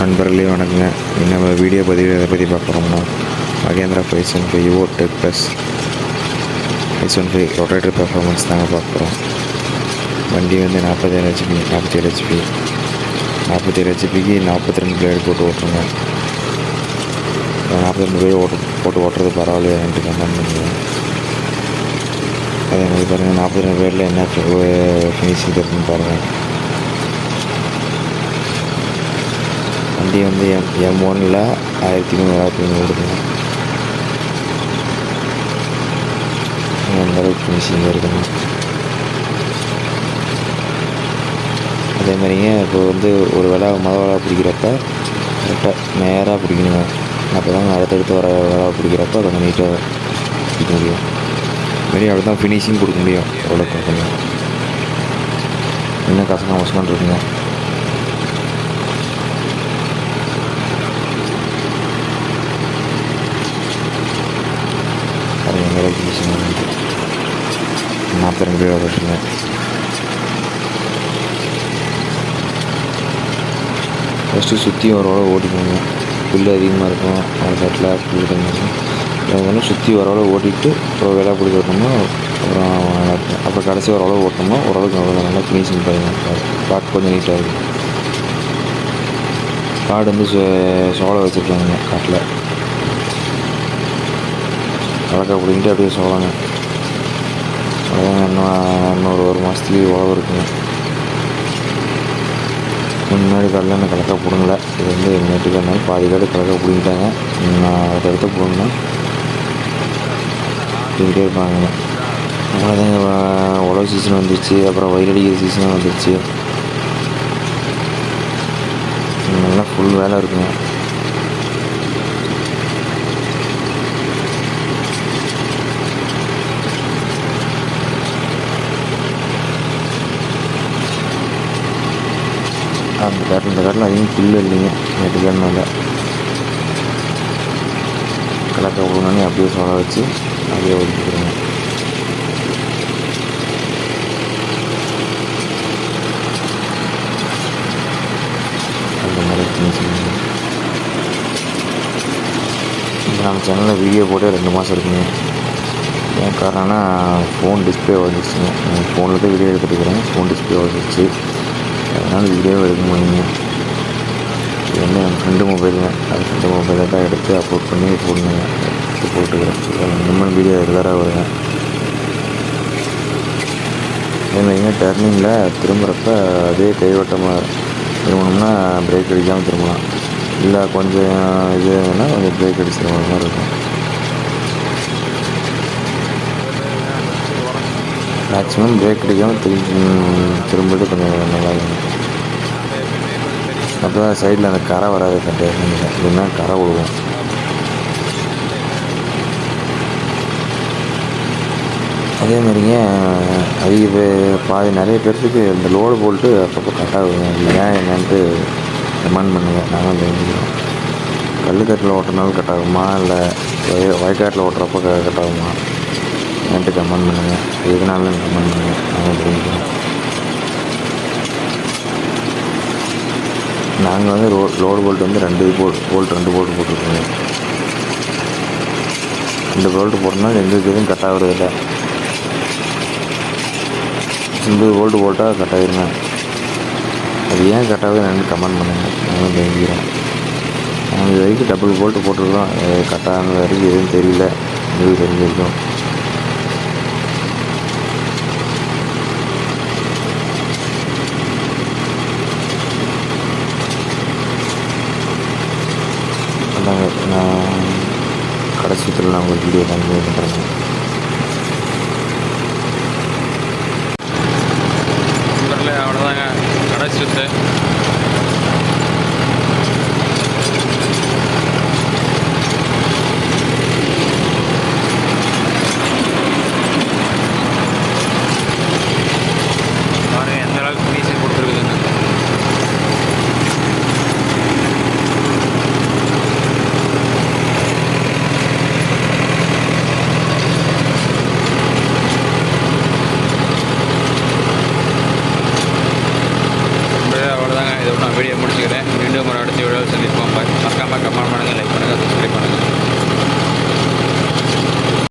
நண்பர்களே வணக்கங்க. நம்ம வீடியோ பதிவில் எதை பற்றி பார்க்குறோம்னா Mahindra 515 Yuvo tech plus 515 rotator performance தாங்க பார்க்குறோம். வண்டி வந்து 47 ஹெச்பி 47 ஹெச்பிக்கு 42 பிளேடு போட்டு ஓட்டுருங்க. 42 பிளேடு போட்டு ஓட்டுறது பரவாயில்லையான்ட்டு கமெண்ட் பண்ணுவேன். அதே மாதிரி பாருங்கள், 42 பிளேடில் என்ன ஃபினிஷிங் இருக்குன்னு பாருங்கள். வண்டி வந்து M1ல் 1300 ஓடுதுங்க. அந்தளவுக்கு ஃபினிஷிங் இருக்குங்க. அதே மாதிரிங்க இப்போ வந்து ஒரு வேளை பிடிக்கிறப்ப கரெக்டாக நேராக பிடிக்கணுங்க. அப்போ தாங்க அடுத்தடுத்து வர வேலை பிடிக்கிறப்ப கொஞ்சம் நீட்டாக பிடிக்க முடியும். மாரி அப்படி தான் ஃபினிஷிங் கொடுக்க முடியும். ஓரளவுக்கு கொஞ்சம் இன்னும் கசமாக இருக்குங்க. அது எங்கே ஃபினிஷிங் 42 பேர் ஓட்டுங்க. ஃபஸ்ட்டு சுற்றி ஓரளவு ஓட்டிக்கோங்க. புல் அதிகமாக இருக்கும் அந்த சட்டில் புல் கொஞ்சம் அதனால சுற்றி ஓரளவு ஓட்டிட்டு அப்புறம் விலை பிடிச்சி ஓட்டணும்னா அப்புறம் நல்லாயிருக்கும். அப்புறம் கடைசி ஓரளவு ஓட்டணும்னா ஓரளவுக்கு நல்லா ஃபினிஷிங் பாருங்கள். பார்க்க கொஞ்சம் நீட்டாக இருக்கும். காடு வந்து சோளை வச்சுருக்காங்க. காட்டில் கலக்கா பிடிக்கிட்டு அப்படியே சோளங்க. அவ்வளோதாங்க. இன்னொரு ஒரு மாதத்துலேயே உழவு இருக்குங்க. முன்னாடி காட்டில் எனக்கு கலக்கா பிடுங்கல. இது வந்து நேற்றுக்கு இருந்தாலும் பாதி காடு கலக்கா பிடிங்கிட்டாங்க. நான் அடுத்த பிடுங்கினா பிடிக்கிட்டே இருப்பாங்க. அவ்வளோதாங்க. உழவு சீசன் வந்துடுச்சு. அப்புறம் வயலடிக்கிற சீசனும் வந்துடுச்சு. நல்லா ஃபுல் வேலை இருக்குங்க. இந்த காட்டில் அதிகம் புல் இல்லைங்க. நேற்றுக்காரனால கலக்கா விடணுன்னே அப்படியே சோளை வச்சு அப்படியே ஒதுக்கிக்கிறேங்க. அந்த மாதிரி ஃபினிஷிங். இப்போ நம்ம சேனலில் வீடியோ போட்டு 2 மாதம் இருக்குங்க. ஏன் காரணம்னா ஃபோன் டிஸ்பிளே வந்துடுச்சுங்க. ஃபோனில் தான் வீடியோ எடுத்துகிட்டு ஃபோன் டிஸ்பிளே வந்துடுச்சு. அதனால் வீடியோவை எடுக்க முடியுங்க. இது வந்து என் ஃப்ரெண்டு மொபைலுங்க. அது ஃப்ரெண்டு மொபைலில் தான் எடுத்து அப்லோட் பண்ணி போட்டுக்கிறேன். இன்னும் வீடியோ ரெகுலராக வருங்க. அதே மாதிரிங்க டர்னிங்கில் திரும்புகிறப்ப அதே கைவட்டமாக திரும்பணும்னா பிரேக் அடிக்காமல் திரும்பலாம். இல்லை கொஞ்சம் இதுன்னா கொஞ்சம் பிரேக் அடிச்சு திரும்புற மாதிரி இருக்கும். மேக்ஸிமம் பிரேக் அடிக்காமல் திரும்பிட்டு கொஞ்சம் நல்லா இருக்கும். அப்போ தான் சைடில் அந்த கரை வராது. கண்டிப்பாக இல்லைன்னா கரை விழுவும். அதே மாதிரிங்க நிறைய பேர்த்துக்கு இந்த லோடு போல்ட்டு அப்பப்போ கட்டாகுங்க. ஏன் என்னன்ட்டு கமெண்ட் பண்ணுங்கள். நானும் தெரிஞ்சுக்கிறோம். கல்லுக்கட்டில் ஓட்டுறதுனால கட்டாகுமா இல்லை வயக்காட்டில் ஓட்டுறப்போ கட்டாகுமா ஏன்ட்டு கமெண்ட் பண்ணுங்கள். எதுனாலும் கமெண்ட் பண்ணுங்கள். நாங்கள் தெரிஞ்சுக்கிறோம். நாங்கள் வந்து லோடு போல்ட் வந்து 2 போல்ட் போட்டுருக்கோங்க. 2 போல்ட்டு போட்டோம்னா எந்த இதுவும் கட் ஆகுறதில்லை. சிங்கிள் போல்ட்டு போட்டால் கட் ஆகிருங்க. அது ஏன் கட் ஆகுது என்னன்னு கமெண்ட் பண்ணுங்கள். நாங்களும் தெரிஞ்சுக்கிறோம். நாங்கள் இது வரைக்கும் டபுள் போல்ட்டு போட்டுருக்கோம். கட் ஆனது வரைக்கும் எதுவும் தெரியல. எங்களுக்கு தெரிஞ்சிருக்கோம். நான் கடைசி சுற்றில் நான் உங்களுக்கு வீடியோ கண்டினியூ பண்ணுறேங்க. அவ்வளோதாங்க கடைசி சுற்று. பாருங்கள் எந்த அளவுக்கு ஃபினிஷிங் கொடுத்துருக்குதுன்னு. வீடியோ முடிச்சுக்கிறேன். மீண்டும் ஒரு அடுத்த வீடியோ சந்திப்போம். மறக்காமல் கமெண்ட்